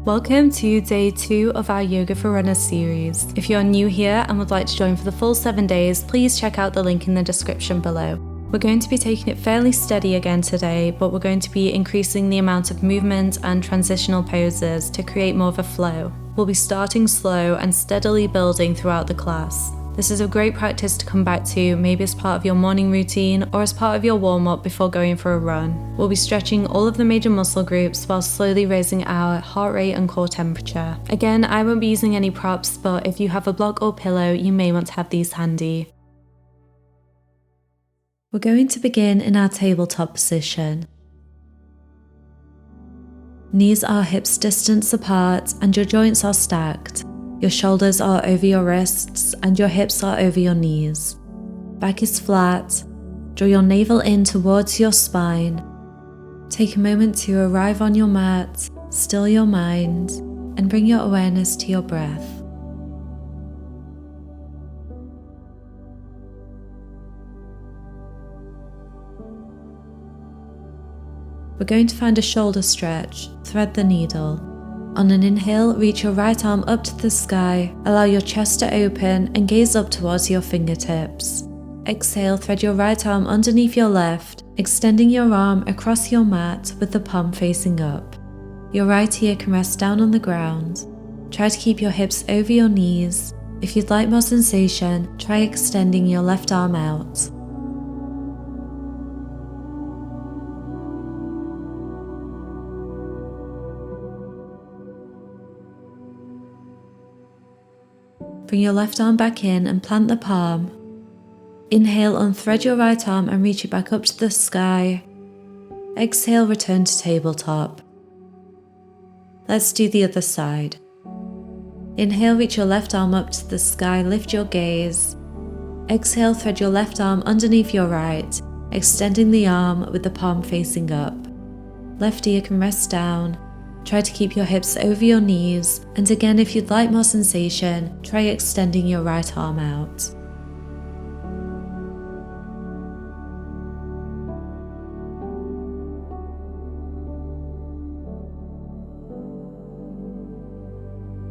Welcome to day 2 of our Yoga for Runners series. If you're new here and would like to join for the full 7 days, please check out the link in the description below. We're going to be taking it fairly steady again today, but we're going to be increasing the amount of movement and transitional poses to create more of a flow. We'll be starting slow and steadily building throughout the class. This is a great practice to come back to, maybe as part of your morning routine or as part of your warm-up before going for a run. We'll be stretching all of the major muscle groups while slowly raising our heart rate and core temperature. Again, I won't be using any props, but if you have a block or pillow, you may want to have these handy. We're going to begin in our tabletop position. Knees are hips distance apart and your joints are stacked. Your shoulders are over your wrists and your hips are over your knees. Back is flat. Draw your navel in towards your spine. Take a moment to arrive on your mat, still your mind, and bring your awareness to your breath. We're going to find a shoulder stretch, thread the needle. On an inhale, reach your right arm up to the sky, allow your chest to open and gaze up towards your fingertips. Exhale, thread your right arm underneath your left, extending your arm across your mat with the palm facing up. Your right ear can rest down on the ground. Try to keep your hips over your knees. If you'd like more sensation, try extending your left arm out. Bring your left arm back in and plant the palm. Inhale, unthread your right arm and reach it back up to the sky. Exhale, return to tabletop. Let's do the other side. Inhale, reach your left arm up to the sky, lift your gaze. Exhale, thread your left arm underneath your right, extending the arm with the palm facing up. Left ear can rest down. Try to keep your hips over your knees, and again, if you'd like more sensation, try extending your right arm out.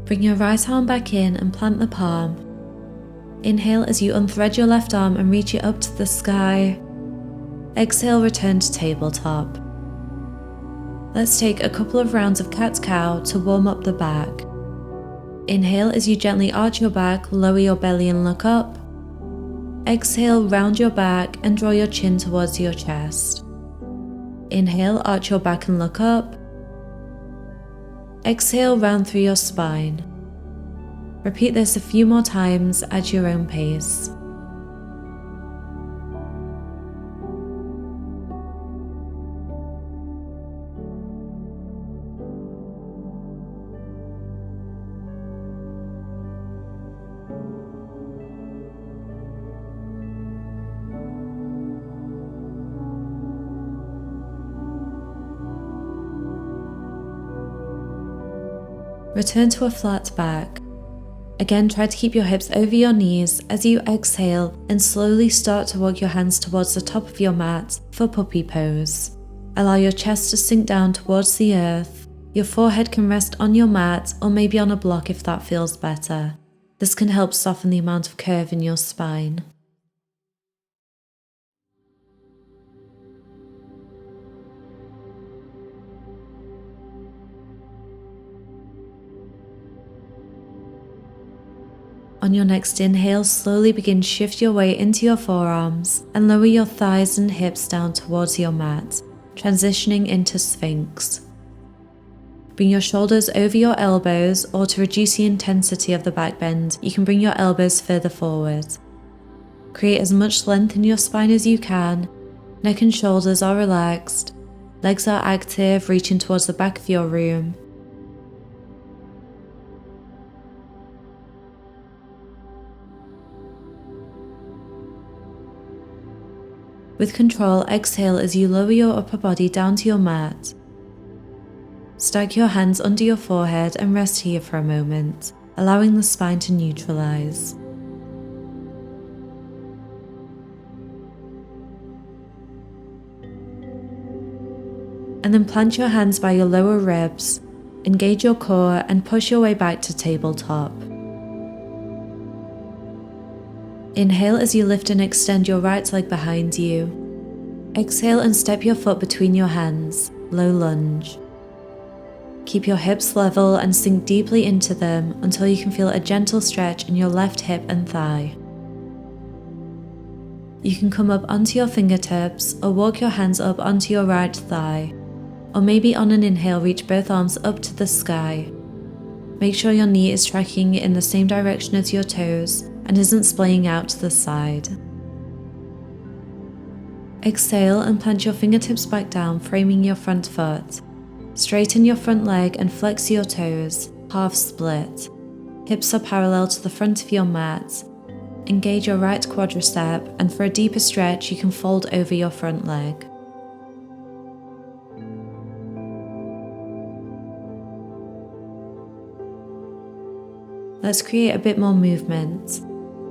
Bring your right arm back in and plant the palm. Inhale as you unthread your left arm and reach it up to the sky. Exhale, return to tabletop. Let's take a couple of rounds of cat-cow to warm up the back. Inhale as you gently arch your back, lower your belly and look up. Exhale, round your back and draw your chin towards your chest. Inhale, arch your back and look up. Exhale, round through your spine. Repeat this a few more times at your own pace. Return to a flat back. Again, try to keep your hips over your knees as you exhale and slowly start to walk your hands towards the top of your mat for puppy pose. Allow your chest to sink down towards the earth. Your forehead can rest on your mat or maybe on a block if that feels better. This can help soften the amount of curve in your spine. On your next inhale, slowly begin to shift your weight into your forearms and lower your thighs and hips down towards your mat, transitioning into Sphinx. Bring your shoulders over your elbows, or to reduce the intensity of the back bend, you can bring your elbows further forward. Create as much length in your spine as you can. Neck and shoulders are relaxed. Legs are active, reaching towards the back of your room. With control, exhale as you lower your upper body down to your mat. Stack your hands under your forehead and rest here for a moment, allowing the spine to neutralize. And then plant your hands by your lower ribs, Engage your core and push your way back to tabletop. Inhale as you lift and extend your right leg behind you. Exhale and step your foot between your hands, low lunge. Keep your hips level and sink deeply into them until you can feel a gentle stretch in your left hip and thigh. You can come up onto your fingertips or walk your hands up onto your right thigh, or maybe on an inhale reach both arms up to the sky. Make sure your knee is tracking in the same direction as your toes and isn't splaying out to the side. Exhale and plant your fingertips back down, framing your front foot. Straighten your front leg and flex your toes, half split. Hips are parallel to the front of your mat. Engage your right quadricep, and for a deeper stretch you can fold over your front leg. Let's create a bit more movement.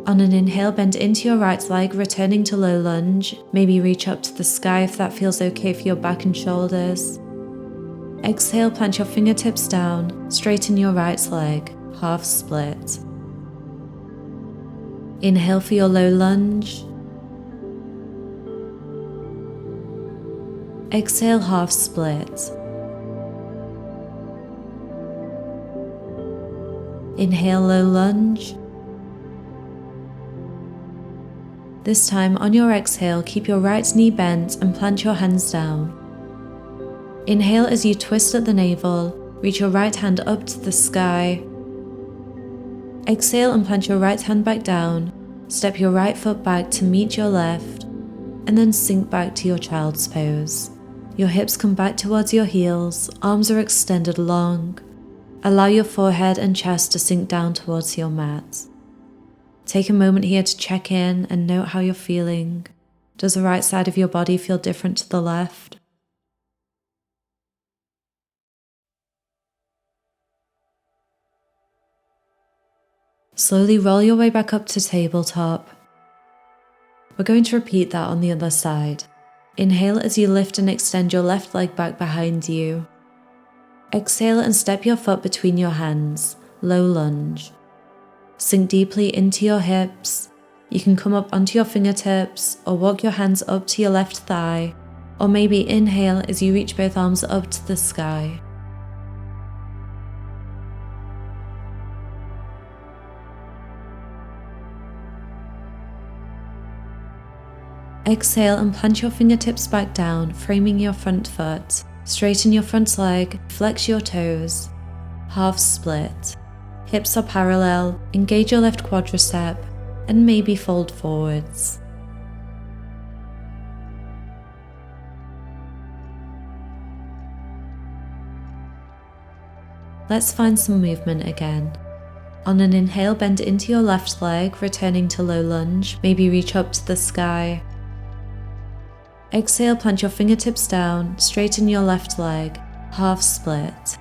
On an inhale, bend into your right leg, returning to low lunge. Maybe reach up to the sky if that feels okay for your back and shoulders. Exhale, plant your fingertips down, straighten your right leg, half split. Inhale for your low lunge. Exhale, half split. Inhale, low lunge. This time, on your exhale, keep your right knee bent and plant your hands down. Inhale as you twist at the navel, reach your right hand up to the sky. Exhale and plant your right hand back down, step your right foot back to meet your left, and then sink back to your child's pose. Your hips come back towards your heels, arms are extended long. Allow your forehead and chest to sink down towards your mat. Take a moment here to check in and note how you're feeling. Does the right side of your body feel different to the left? Slowly roll your way back up to tabletop. We're going to repeat that on the other side. Inhale as you lift and extend your left leg back behind you. Exhale and step your foot between your hands, low lunge. Sink deeply into your hips. You can come up onto your fingertips or walk your hands up to your left thigh, or maybe inhale as you reach both arms up to the sky. Exhale and plant your fingertips back down, framing your front foot. Straighten your front leg, flex your toes, half split. Hips are parallel, engage your left quadricep, and maybe fold forwards. Let's find some movement again. On an inhale, bend into your left leg, returning to low lunge, maybe reach up to the sky. Exhale, plant your fingertips down, straighten your left leg, half split.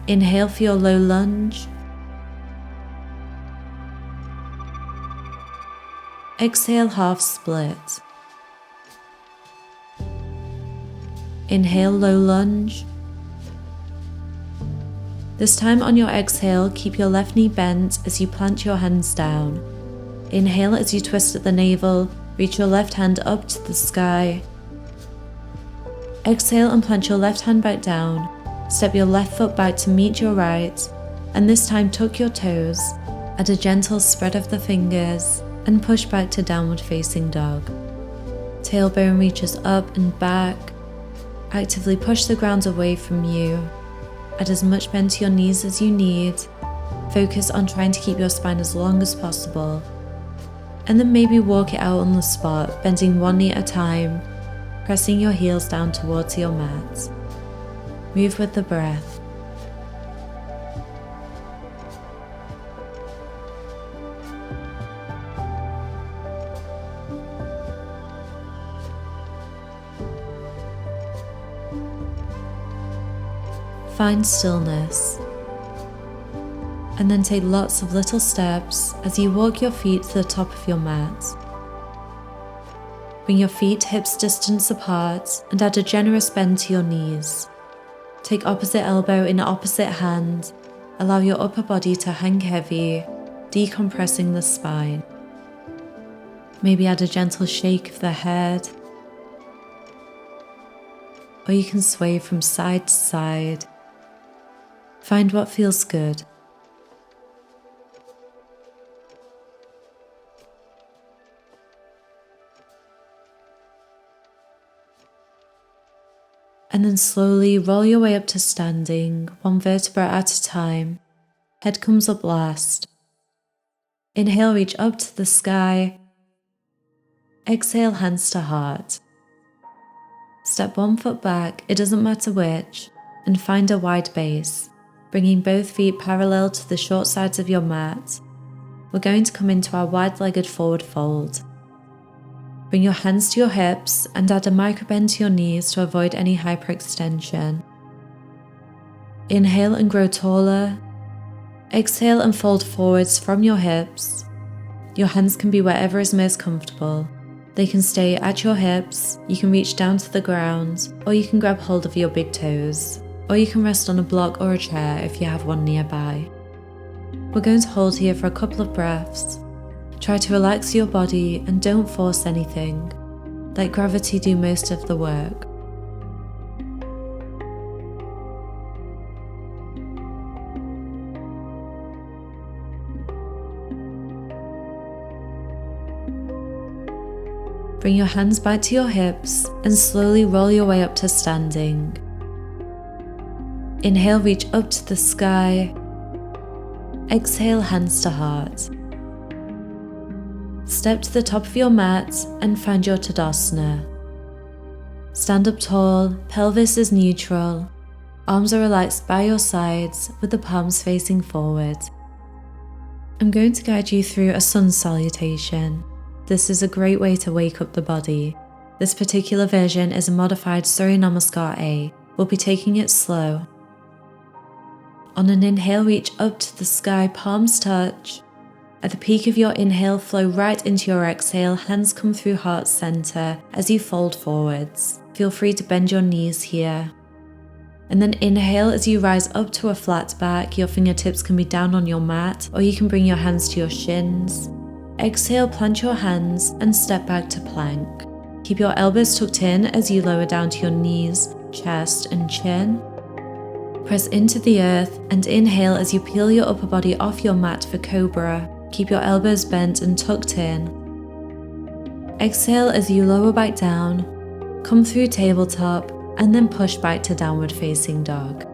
Inhale for your low lunge. Exhale, half split. Inhale, low lunge. This time on your exhale, keep your left knee bent as you plant your hands down. Inhale as you twist at the navel, reach your left hand up to the sky. Exhale and plant your left hand back down, step your left foot back to meet your right, and this time tuck your toes, add a gentle spread of the fingers, and push back to downward facing dog. Tailbone reaches up and back. Actively push the ground away from you. Add as much bend to your knees as you need. Focus on trying to keep your spine as long as possible. And then maybe walk it out on the spot, bending one knee at a time, pressing your heels down towards your mat. Move with the breath. Find stillness. And then take lots of little steps as you walk your feet to the top of your mat. Bring your feet hips distance apart and add a generous bend to your knees. Take opposite elbow in opposite hand. Allow your upper body to hang heavy, decompressing the spine. Maybe add a gentle shake of the head, or you can sway from side to side. Find what feels good. And then slowly roll your way up to standing, one vertebra at a time. Head comes up last. Inhale, reach up to the sky. Exhale, hands to heart. Step one foot back, it doesn't matter which, and find a wide base, bringing both feet parallel to the short sides of your mat. We're going to come into our wide-legged forward fold. Bring your hands to your hips and add a micro bend to your knees to avoid any hyperextension. Inhale and grow taller. Exhale and fold forwards from your hips. Your hands can be wherever is most comfortable. They can stay at your hips, you can reach down to the ground, or you can grab hold of your big toes, or you can rest on a block or a chair if you have one nearby. We're going to hold here for a couple of breaths. Try to relax your body and don't force anything. Let gravity do most of the work. Bring your hands back to your hips and slowly roll your way up to standing. Inhale, reach up to the sky. Exhale, hands to heart. Step to the top of your mat and find your Tadasana. Stand up tall, pelvis is neutral, arms are relaxed by your sides with the palms facing forward. I'm going to guide you through a sun salutation. This is a great way to wake up the body. This particular version is a modified Surya Namaskar A. We'll be taking it slow. On an inhale, reach up to the sky, palms touch. At the peak of your inhale, flow right into your exhale, hands come through heart center as you fold forwards. Feel free to bend your knees here. And then inhale as you rise up to a flat back, your fingertips can be down on your mat, or you can bring your hands to your shins. Exhale, plant your hands and step back to plank. Keep your elbows tucked in as you lower down to your knees, chest and chin. Press into the earth and inhale as you peel your upper body off your mat for cobra. Keep your elbows bent and tucked in. Exhale as you lower back down, come through tabletop, and then push back to downward facing dog.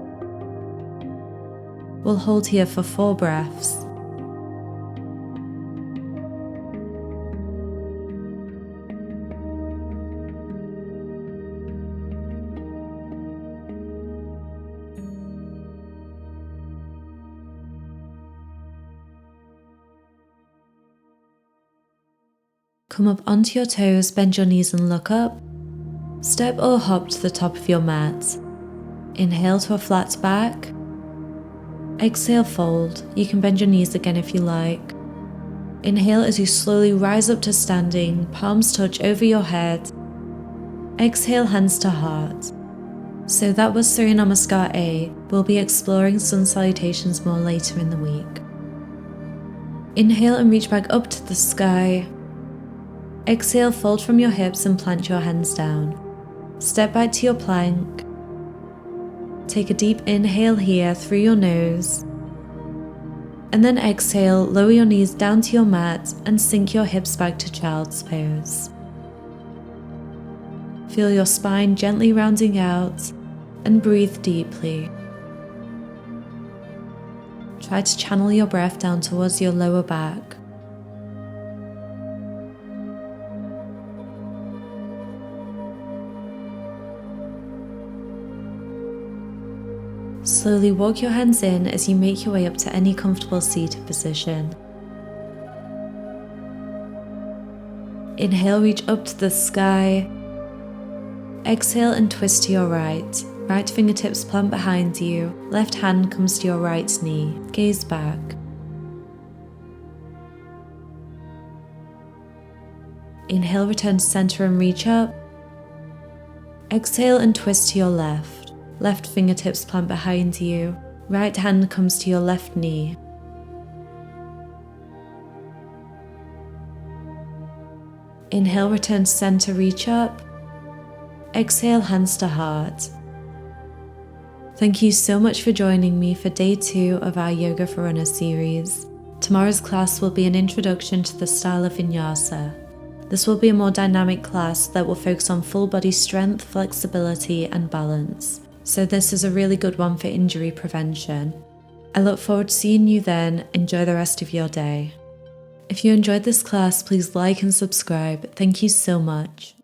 We'll hold here for 4 breaths. Come up onto your toes, bend your knees and look up. Step or hop to the top of your mat. Inhale to a flat back. Exhale, fold. You can bend your knees again if you like. Inhale as you slowly rise up to standing, palms touch over your head. Exhale, hands to heart. So that was Surya Namaskar A. We'll be exploring sun salutations more later in the week. Inhale and reach back up to the sky. Exhale, fold from your hips and plant your hands down. Step back to your plank. Take a deep inhale here through your nose. And then exhale, lower your knees down to your mat and sink your hips back to child's pose. Feel your spine gently rounding out and breathe deeply. Try to channel your breath down towards your lower back. Slowly walk your hands in as you make your way up to any comfortable seated position. Inhale, reach up to the sky. Exhale and twist to your right. Right fingertips plant behind you. Left hand comes to your right knee. Gaze back. Inhale, return to center and reach up. Exhale and twist to your left. Left fingertips plant behind you. Right hand comes to your left knee. Inhale, return to center, reach up. Exhale, hands to heart. Thank you so much for joining me for day 2 of our Yoga for Runners series. Tomorrow's class will be an introduction to the style of Vinyasa. This will be a more dynamic class that will focus on full body strength, flexibility and balance. So this is a really good one for injury prevention. I look forward to seeing you then. Enjoy the rest of your day. If you enjoyed this class, please like and subscribe. Thank you so much.